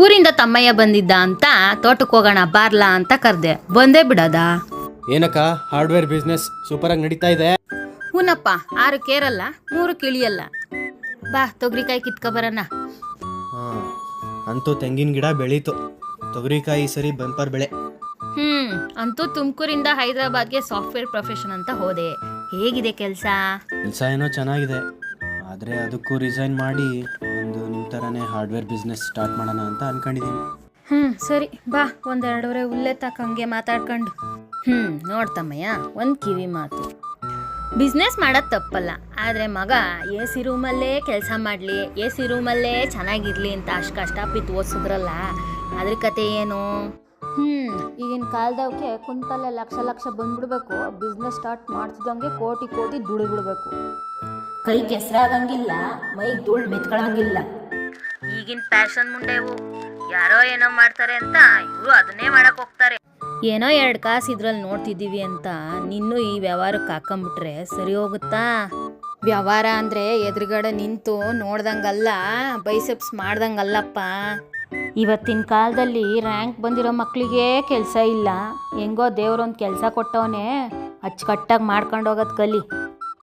ಊರಿಂದ ತಮ್ಮಯ್ಯ ಬಂದಿದ್ದ ಅಂತ ತೋಟಕ್ಕೆ ಹೋಗೋಣ ಬಾರ್ಲಾ ಅಂತ ಕರ್ದೆ, ಬಂದೇ ಬಿಡದ. ಏನಕ್ಕ ಹಾರ್ಡ್ವೇರ್ ಬಿಸ್ನೆಸ್ ಸೂಪರ್ ಆಗಿ ನಡೀತಾ ಇದೆ. ಹೂನಪ್ಪ, 6 ಕೇರಲ್ಲ 3 ಕಿಳಿಯಲ್ಲ. ಬಾ ತೊಗರಿಕಾಯಿ ಕಿತ್ಕೊ ಬರೋಣ. ಅಂತೂ ತೆಂಗಿನ ಗಿಡ ಬೆಳೀತು, ತೊಗರಿಕಾಯಿ ಸರಿ ಬಂಪರ್ ಬೆಳೆ. ಅಂತೂ ತುಮಕೂರಿಂದ ಹೈದರಾಬಾದ್ಗೆ ಸಾಫ್ಟ್ವೇರ್ ಪ್ರೊಫೆಷನ್ ಅಂತ ಹೋದೆ. ಹೇಗಿದೆ ಕೆಲಸ ಏನೋ ಚೆನ್ನಾಗಿದೆ, ಆದರೆ ಅದಕ್ಕೂ ರಿಸೈನ್ ಮಾಡಿ ಒಂದು ನಿಮ್ಮ ಥರನೇ ಹಾರ್ಡ್ವೇರ್ ಬಿಸ್ನೆಸ್ ಸ್ಟಾರ್ಟ್ ಮಾಡೋಣ ಅಂತ ಅನ್ಕೊಂಡಿದ್ದೀನಿ. ಸರಿ ಬಾ, 1-2 ಹುಲ್ಲೆ ತಕ್ಕಂಗೆ ಮಾತಾಡ್ಕೊಂಡು. ನೋಡ್ತಮ್ಮಯ್ಯ, ಒಂದು ಕಿವಿ ಮಾತು, ಬಿಸ್ನೆಸ್ ಮಾಡೋದು ತಪ್ಪಲ್ಲ, ಆದರೆ ಮಗ AC ರೂಮಲ್ಲೇ ಕೆಲಸ ಮಾಡಲಿ, AC ರೂಮಲ್ಲೇ ಚೆನ್ನಾಗಿರ್ಲಿ ಅಂತ ಅಷ್ಟು ಕಷ್ಟಪಟ್ಟು ಓದಿಸಿದ್ರಲ್ಲ, ಅದ್ರ ಕತೆ ಏನು? ಈಗಿನ ಕಾಲದವಕ್ಕೆ ಕುಂತಲ್ಲೇ ಲಕ್ಷ ಬಂದ್ಬಿಡ್ಬೇಕು, ಬಿಸ್ನೆಸ್ ಸ್ಟಾರ್ಟ್ ಮಾಡ್ತಿದ್ದಂಗೆ ಕೋಟಿ ದುಡಿಬಿಡ್ಬೇಕು. ಕೈ ಕೆಸರಾಗಂಗಿಲ್ಲ, ಮೈ ಧೂಳ್ ಮೆತ್ಕೊಳಂಗಿಲ್ಲ. ಈಗಿನ ಪ್ಯಾಷನ್ ಮುಂಡೆವು, ಯಾರೋ ಏನೋ ಮಾಡ್ತಾರೆ ಅಂತ ಇವರು ಅದನ್ನೇ ಮಾಡಕ್ ಹೋಗ್ತಾರೆ. ಏನೋ 2 ಕಾಸು ಇದ್ರಲ್ಲಿ ನೋಡ್ತಿದ್ದೀವಿ ಅಂತ ನಿನ್ನೂ ಈ ವ್ಯವಹಾರಕ್ಕೆ ಹಾಕೊಂಬಿಟ್ರೆ ಸರಿ ಹೋಗುತ್ತಾ? ವ್ಯವಹಾರ ಅಂದರೆ ಎದುರುಗಡೆ ನಿಂತು ನೋಡ್ದಂಗಲ್ಲ, ಬೈಸೆಪ್ಸ್ ಮಾಡ್ದಂಗಲ್ಲಪ್ಪ. ಇವತ್ತಿನ ಕಾಲದಲ್ಲಿ ರ್ಯಾಂಕ್ ಬಂದಿರೋ ಮಕ್ಕಳಿಗೆ ಕೆಲಸ ಇಲ್ಲ. ಹೆಂಗೋ ದೇವ್ರೊಂದು ಕೆಲಸ ಕೊಟ್ಟವನೇ, ಅಚ್ಚುಕಟ್ಟಾಗಿ ಮಾಡ್ಕೊಂಡು ಹೋಗೋದು ಕಲಿ.